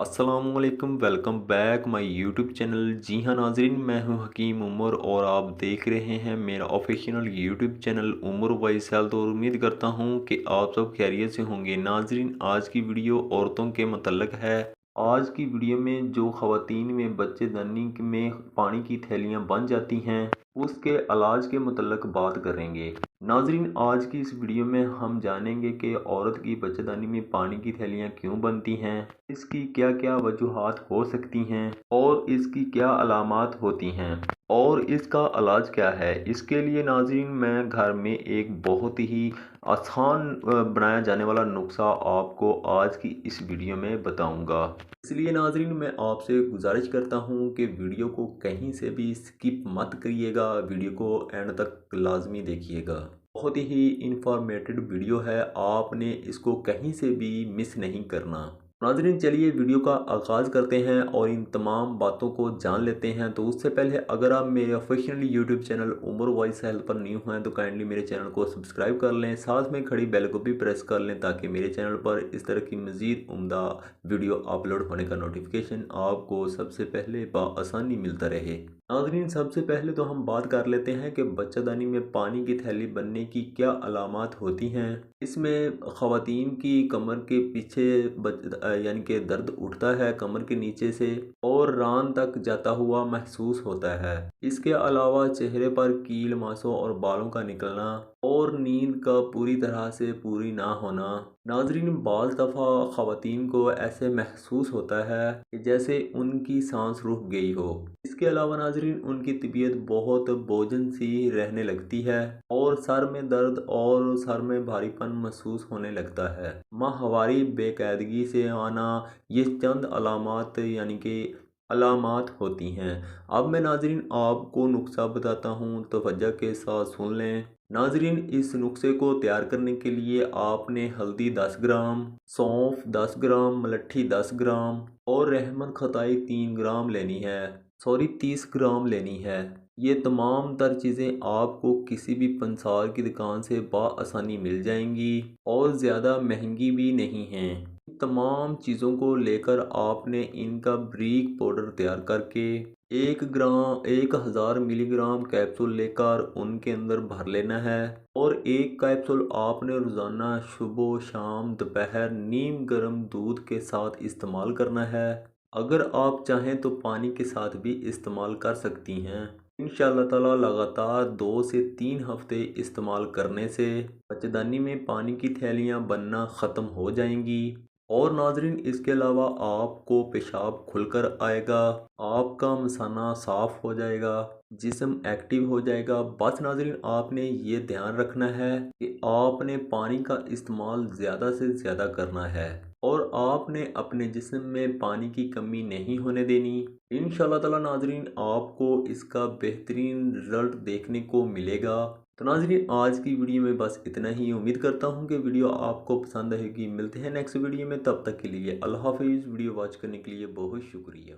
अस्सलामुअलैकुम, welcome back my YouTube channel. जी हाँ नाजरीन, मैं हूँ हकीम उमर और आप देख रहे हैं मेरा official YouTube channel Umar voice health. और उम्मीद करता हूँ कि आप सब खैरियत से होंगे। नाजरीन, आज की वीडियो औरतों के मतलब है। आज की वीडियो में जो ख़वातीन में बच्चेदानी में पानी की थैलियाँ बन जाती हैं उसके इलाज के मतलब बात करेंगे। नाजरीन, आज की इस वीडियो में हम जानेंगे कि औरत की बच्चेदानी में पानी की थैलियाँ क्यों बनती हैं, इसकी क्या क्या वजूहात हो सकती हैं और इसकी क्या अलामात होती हैं और इसका इलाज क्या है। इसके लिए नाजरीन मैं घर में एक बहुत ही आसान बनाया जाने वाला नुस्खा आपको आज की इस वीडियो में बताऊंगा। इसलिए नाजरीन मैं आपसे गुजारिश करता हूं कि वीडियो को कहीं से भी स्किप मत करिएगा, वीडियो को एंड तक लाजमी देखिएगा। बहुत ही इंफॉर्मेटिव वीडियो है, आपने इसको कहीं से भी मिस नहीं करना। नाजरीन चलिए वीडियो का आगाज़ करते हैं और इन तमाम बातों को जान लेते हैं। तो उससे पहले अगर आप मेरे official YouTube channel Umar voice health पर न्यू हैं तो काइंडली मेरे चैनल को सब्सक्राइब कर लें, साथ में खड़ी बेल को भी प्रेस कर लें ताकि मेरे चैनल पर इस तरह की मज़ीद उम्दा वीडियो अपलोड होने का नोटिफिकेशन आपको सबसे पहले बआसानी मिलता रहे। नाजरीन सबसे पहले तो हम बात कर लेते हैं कि बच्चादानी में पानी की थैली बनने की क्या अलामात होती हैं। इसमें ख़वातीन की कमर के पीछे यानी कि दर्द उठता है कमर के नीचे से और रान तक जाता हुआ महसूस होता है। इसके अलावा चेहरे पर कील मांसों और बालों का निकलना और नींद का पूरी तरह से पूरी ना होना। नाजरीन बाज़ दफ़ा ख़वातीन को ऐसे महसूस होता है कि जैसे उनकी सांस रुक गई हो। इसके अलावा नाजरीन उनकी तबीयत बहुत बोझन सी रहने लगती है और सर में दर्द और सर में भारीपन महसूस होने लगता है। माहवारी बेकायदगी से आना, ये चंद अलामात यानी कि अलामात होती हैं। अब मैं नाजरीन आपको नुस्खा बताता हूँ, तवज्जो के साथ सुन लें। नाजरीन इस नुस्खे को तैयार करने के लिए आपने हल्दी 10 ग्राम, सौंफ 10 ग्राम, मलट्ठी 10 ग्राम और रहमन खताई 3 ग्राम लेनी है, सॉरी 30 ग्राम लेनी है। ये तमाम तर चीज़ें आपको किसी भी पंसार की दुकान से बआसानी मिल जाएंगी और ज़्यादा महंगी भी नहीं हैं। तमाम चीज़ों को लेकर आपने इनका ब्रीक पाउडर तैयार करके 1000 मिलीग्राम कैप्सूल लेकर उनके अंदर भर लेना है और एक कैप्सूल आपने रोज़ाना सुबह शाम दोपहर नीम गर्म दूध के साथ इस्तेमाल करना है। अगर आप चाहें तो पानी के साथ भी इस्तेमाल कर सकती हैं। इंशाअल्लाह ताला लगातार 2 से 3 हफ्ते इस्तेमाल करने से बच्चेदानी में पानी की थैलियाँ बनना ख़त्म हो जाएंगी। और नाजरीन इसके अलावा आपको पेशाब खुलकर आएगा, आपका मसाना साफ़ हो जाएगा, जिस्म एक्टिव हो जाएगा। बस नाजरीन आपने ये ध्यान रखना है कि आपने पानी का इस्तेमाल ज़्यादा से ज़्यादा करना है और आपने अपने जिस्म में पानी की कमी नहीं होने देनी। इंशाअल्लाह ताला नाजरीन आपको इसका बेहतरीन रिज़ल्ट देखने को मिलेगा। तो नाजरीन आज की वीडियो में बस इतना ही। उम्मीद करता हूँ कि वीडियो आपको पसंद आएगी। मिलते हैं नेक्स्ट वीडियो में, तब तक के लिए अल्लाह हाफिज़। वीडियो वॉच करने के लिए बहुत शुक्रिया।